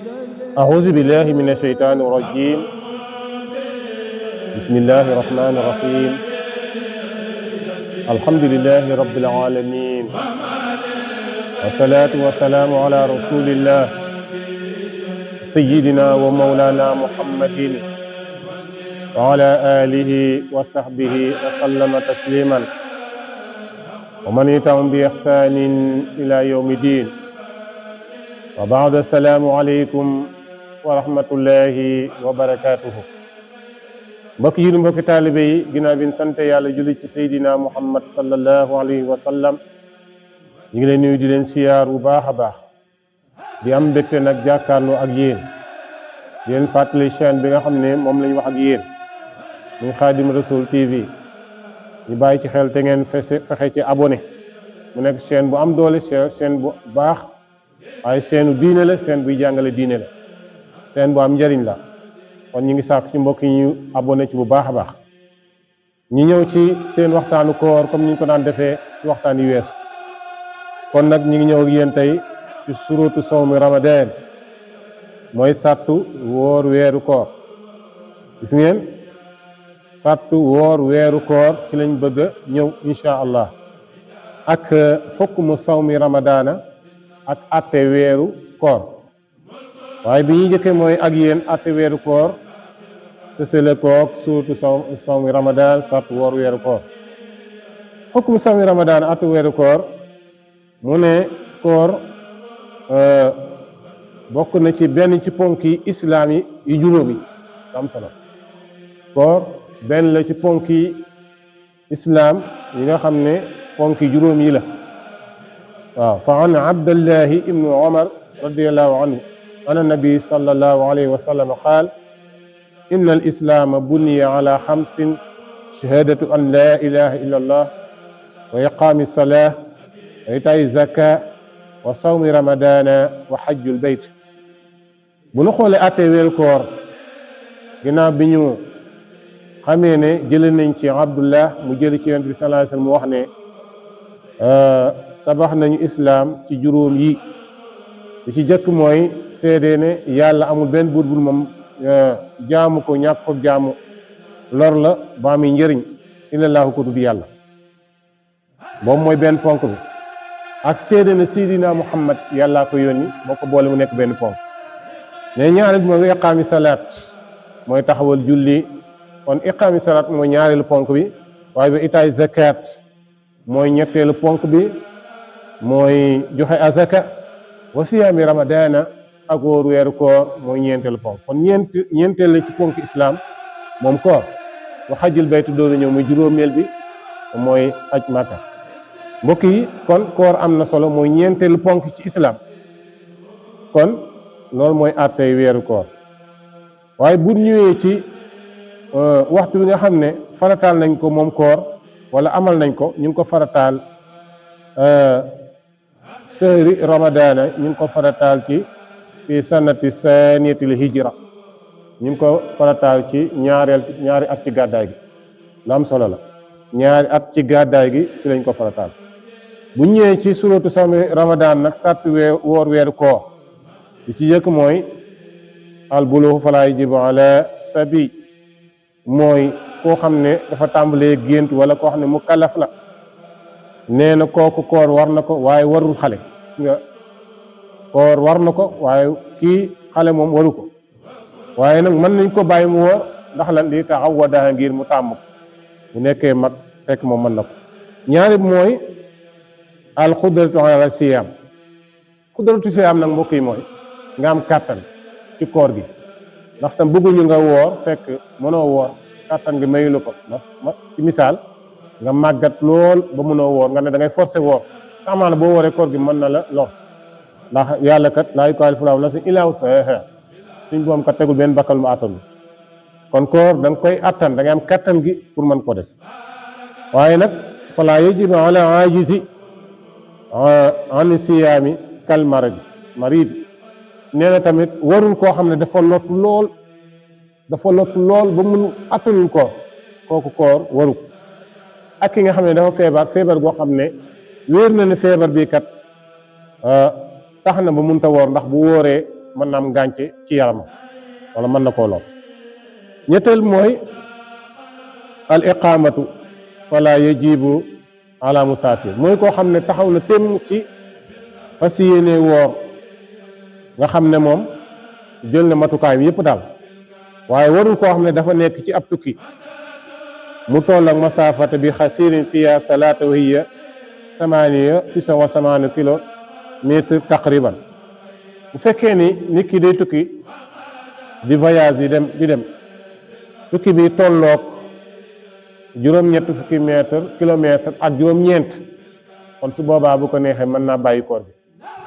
أعوذ بالله من الشيطان الرجيم بسم الله الرحمن الرحيم الحمد لله رب العالمين والصلاة والسلام على رسول الله سيدنا ومولانا محمد وعلى آله وصحبه وسلم تسليما ومن يتبعهم بإحسان إلى يوم الدين وبعد السلام عليكم wa rahmatullahi wa barakaatuhu. mbokk yi mbokki taalibe yi ginnaaw bi ñu sant yàlla julli ci Seydina Muhammad sallallahu alayhi wa sallam ñu ngi leen nuyu di leen siyaar bu baax a baax di am mbégte nag jàkkaarloo ak yéen di leen fàttali chaîne bi nga xam ne moom lañ wax ak yéen muy Xaadim Rasul TV ñu bàyyi ci xel te ngeen fexe ci abonné mu nekk chaîne bu am doole chaîne bu baax waaye chaîne diine la chaîne buy jàngale diine la seen bu am njëriñ la kon ñu ngi sàkk ci mbokk yi ñu abonné ci bu baax a baax ñu ñëw ci seen waxtaanu koor comme ni ñu ko daan defee ci waxtaan yu weesu kon nag ñu ngi ñëw ak yéen tey ci suratu sawmi ramadan mooy sàttu woor weeru koor gis ngeen sàttu woor weeru koor ci lañ bëgg a ñëw insha allah ak xukmu sawmi ramadana ak atte weeru koor waaye bi ñuy njëkkee mooy ak yéen atte weeru koor sësale koog suratu sawmi ramadan sàttu woor weeru koor xukmu sawmi ramadan atte weeru koor mu ne koor bokk na ci benn ci ponki islaam yi juróomi am solo koor benn la ci ponki islaam yi nga xam ne ponki juróom yi la waaw fa an abdallahi ibnu omar radiallahu anhu an nabi sallallahu alayhi wa sallam qaal inna al islaama buniya ala xamsin shahadatu an la ilaha illa allah wa iqaami salah wa itaa'i zaka wa sawmi ramadana wa xajjul bayt bu nu xoolee àttee weeru koor ginnaaw bi ñu xamee ne jële nañ ci abdullah mu jële ci yonent bi sallallahu alayhi wa sallam mu wax ne tabax nañu islaam ci juróom yi li ci jëkk mooy seede ne yàlla amul benn buur bul moom jaamu ko ñàkk ko jaamu lor la ba muy njëriñ illallaahu ko dul yàlla boobu mooy benn ponk bi ak seede ne Seydina Muhammad yàllaa ko yónni moo ko boole mu nekk benn ponk ne ñaari bi mooy iqaami salaat mooy taxawal julli kon iqaami salaat mooy ñaareelu ponk bi waaye ba itaay zakat mooy ñetteelu ponk bi mooy joxe azaka wa siyaami ramadana ak wóor weeru koor mooy ñeenteelu ponk kon ñeenteel la ci ponk islam moom koor wa xajjul baytu doon ñëw muy juróomeel bi mooy aj màkka mbokk yi kon koor am na solo mooy ñeenteelu ponk ci islam kon loolu mooy àttey weeru koor waaye bu ñëwee ci waxtu bi nga xam ne farataal nañ ko moom koor wala amal nañ ko ñu ngi ko farataal sehri ramadana ñu ngi ko farataal ci fi sanati saniyatil hijra ñu ngi ko farataal ci ñaari at ci gàddaay gi lu am solo la ñaari at ci gàddaay gi ci lañ ko farataal bu ñëwee ci suratu sawmi ramadan nag sàtt woor weeru koor li ci jëkk mooy al buluugh falaa yajibu ala sabi mooy koo xam ne dafa tàmbalee gént wala koo xam ne mu kalaf la nee na kooku koor war na ko waaye warul xale nga koor war na ko waaye kii xale moom waru ko waaye nag mën nañ ko bàyyi mu woor ndax lan li taxawwada ngir mu tàmm ko bu nekkee mag fekk moom mën na ko ñaari mooy al xudratu ala siyam xudratu siyam nag mbokk yi mooy nga am kàttan ci koor gi ndax tam bëgguñu nga woor fekk mënoo woor kàttan gi mayu la ko ci misaal nga màggat lool ba mënoo woor nga ne da ngay forcé woor amaana boo wooree koor gi mën na la lor ndax yàlla kat laa yukallifu llaahu nafsan illaa wus'ahaa suñ boom kat tegul benn bakkal mu àttan kon koor da nga koy àttan da ngay am kattan gi pour mën ko def waaye nag falaa yajibu ala aajizi an siyaami kal marid nee na tamit warul koo xam ne dafa lot lool ba mun àttanul koor kooku koor waru ak ki nga xam ne dafa feebar goo xam ne wéer na ne feebar bi kat tax na ba munta woor ndax bu wóoree mën na am gànce ci yaramam wala mën na koo lor. ñetteel mooy al iqamatu fala yajibu ala musafir mooy koo xam ne taxaw na temm ci fas yéene woor nga xam ne moom jël na matukaay bi yëpp daal waaye warul koo xam ne dafa nekk ci ab tukki mu toll ak masafata bi xasirin fiya salata wa hiya 98 kilomètre taqriban. bu fekkee ni nit ki day tukki di voyage yi di dem tukki bi tolloog juróom-ñett fukki kilomètre ak juróom-ñeent kon su boobaa bu ko neexee mën naa bàyyi koor bi.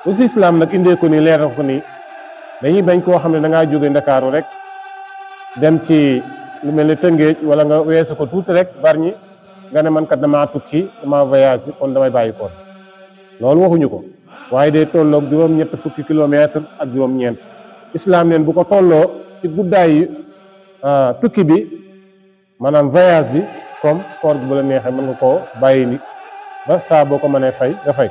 aussi islam nag indee ko ni leeral ko ni dañuy bañ koo xam ne da ngaa jóge Ndakaaru rek dem ci lu mel ni Tëngéej wala nga weesu ko tuuti rek Bargny nga ne man kat damaa tukki damaa voyage kon damay bàyyi koor loolu waxuñu ko waaye day tolloog juróom-ñett fukki kilomètre ak juróom-ñeent islam neen bu ko tolloo ci guddaay yi tukki bi maanaam voyage bi comme koor gi bu la neexee mën nga koo bàyyi ni ba saa boo ko mënee fay nga fay.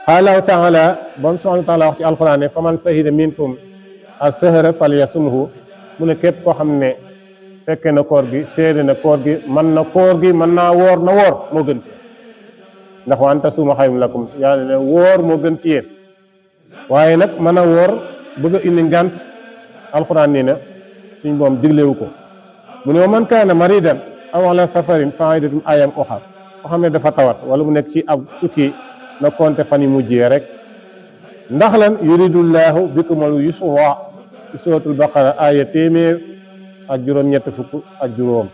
Allahu taala bon subhanahu wa taala wax ci alquran ne faman sahida minkum as-sahra falyasumhu mu ne képp koo xam ne fekke na koor gi seede na koor gi mën naa woor na woor moo gën ndax wa an tasuumu xayrun lakum yàlla ne woor moo gën ci yéen waaye nag mën a woor bëgg a indi ngànt alquran nii na suñ boom diglewu ko mu ne wa man kaana maridan aw ala safarin fa iddatun ayam uxar koo xam ne dafa tawat wala mu nekk ci ab tukki na konte fan yi mujjee rek ndax lan yuridullahu bikumul yusra ci suratul baqara aya téeméer ak juróom-ñett fukk ak juróom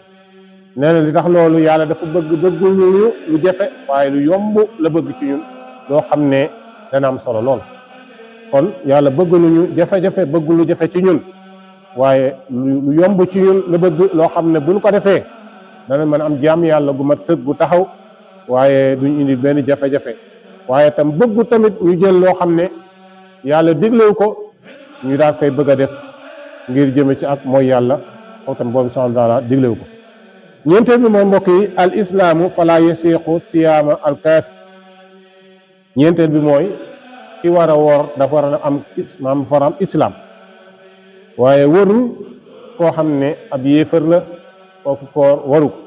nee na li tax loolu yàlla dafa bëgg ñu lu jafe waaye lu yomb la bëgg ci ñun loo xam ne dana am solo lool kon yàlla bëgg nañu jafe-jafe bëgg lu jafe ci ñun waaye lu yomb ci ñun la bëgg loo xam ne buñ ko defee dana mën a am jaam yàlla gu mat sëg bu taxaw waaye duñ indi benn jafe-jafe waaye tam bëggu tamit ñu jël loo xam ne yàlla diglew ko ñu daal koy bëgg a def ngir jëme ci ak mooy yàlla xaw tam boobu subhanahu wa taala diglew ko. ñeenteel bi mooy mbokk yi al islaamu fala yasiqu siyaama al kaafir ñeenteel bi mooy ki war a woor dafa war a am faram islam waaye warul koo xam ne ab yéefar la kooku koor waru ko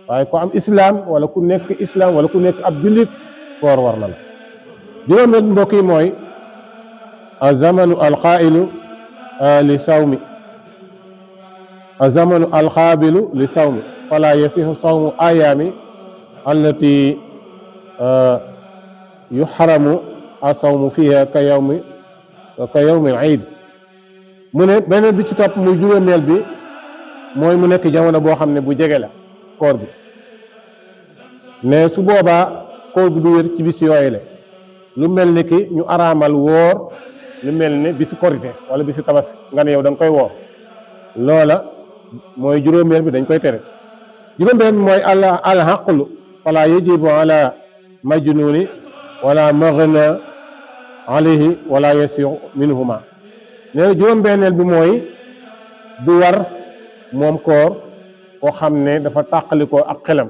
waaye ko am islam wala ku nekk islam wala ku nekk ab jullit koor war na la. juróomeel mbokk yi mooy azamanu alxaa'ilu li sawmi azamanu alxaabilu li sawmi fala yasihu sawmu ayaami allati yuxaramu asawmu fiha ka yawmi al-iid mu ne beneen bi ci topp muy juróomeel bi mooy mu nekk jamono boo xam ne bu jege la koor bi mais su boobaa koor bi du wér ci bis yooyu la lu mel ni ki ñu araamal woor lu mel ni bisu korite wala bisu tabaski nga ne yow da nga koy woor loola mooy juróomeel bi dañ koy tere. juróomeel bi mooy al haqlu fala yajibu ala majnuni wala maghna alayhi wala yasiu minhuma nee na juróom-benneel bi mooy du war moom koor koo xam ne dafa tàqalikoo ak xelam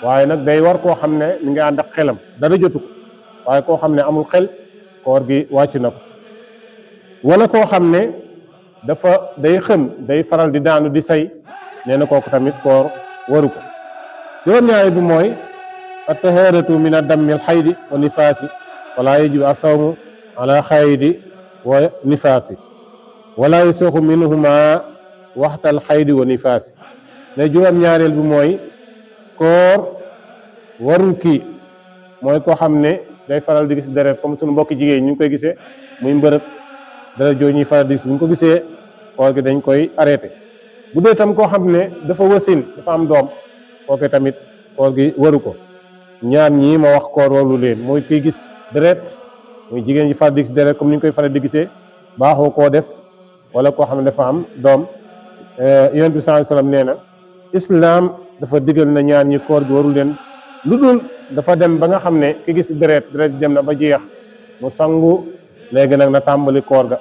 waaye nag day war koo xam ne mi ngi ànd ak xelam dara jotu ko waaye koo xam ne amul xel koor gi wàcc na ko wala koo xam ne dafa day xëm day faral di daanu di say nee na kooku tamit koor waru ko. juróom-ñaareel bi mooy at-tahaaratu min ad-dammi al-xaydi wa nifaasi wala yajibu as-sawmu ala xaydi wa nifaasi wala yasuuqu minhuma waxtal xaydi wa nifaasi ne juróom-ñaareel bi mooy koor warul kii mooy koo xam ne day faral di gis deret comme sunu mbokki jigéen ñu ngi koy gisee muy mbërëg deret jooju ñuy faral di gis bu ñu ko gisee koor gi dañ koy arrêté. bu dee tam koo xam ne dafa wasin dafa am doom kooke tamit koor gi waru ko. ñaar ñii ma wax koor waru leen mooy kiy gis deret muy jigéen ji faral di gis deret comme ni ñu koy faral di gisee baaxoo koo def wala koo xam ne dafa am doom. Yonent bi sallallahu alayhi wasallam nee na islam dafa digal na ñaar ñi koor gi waru leen lu dul dafa dem ba nga xam ne ki gis deret dem na ba jeex mu sangu léegi nag na tàmbali koor ga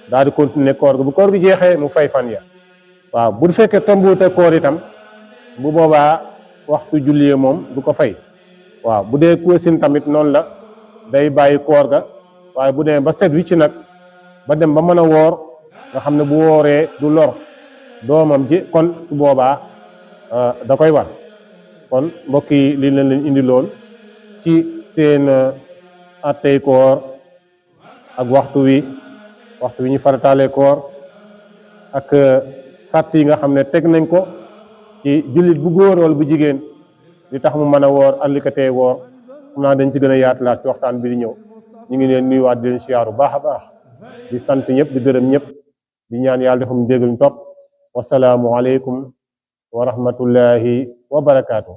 daal di continuer koor ga bu koor gi jeexee mu fay fan ya waaw bu fekkee tombuute koor itam bu boobaa waxtu julli moom du ko fay waaw bu dee kuusin tamit noonu la day bàyyi koor ga waaye bu dee ba set wi ci nag ba dem ba mën a woor nga xam ne bu wooree du lor doomam ji kon su boobaa da koy war kon mbokk yi li leen indi lool ci seen attey koor ak waxtu wi ñu farataalee koor ak sàtt yi nga xam ne teg nañ ko ci jullit bu góor wala bu jigéen li tax mu mën a woor ak li ko tee woor xam naa dañ ci gën a yaatalaat ci waxtaan bi di ñëw ñu ngi leen nuyuwaat di leen siyaaru baax a baax di sant ñëpp di gërëm ñëpp di ñaan yàlla defum dégg ñu topp wasalaamu aleykum wa rahmatullahi wa barakaatu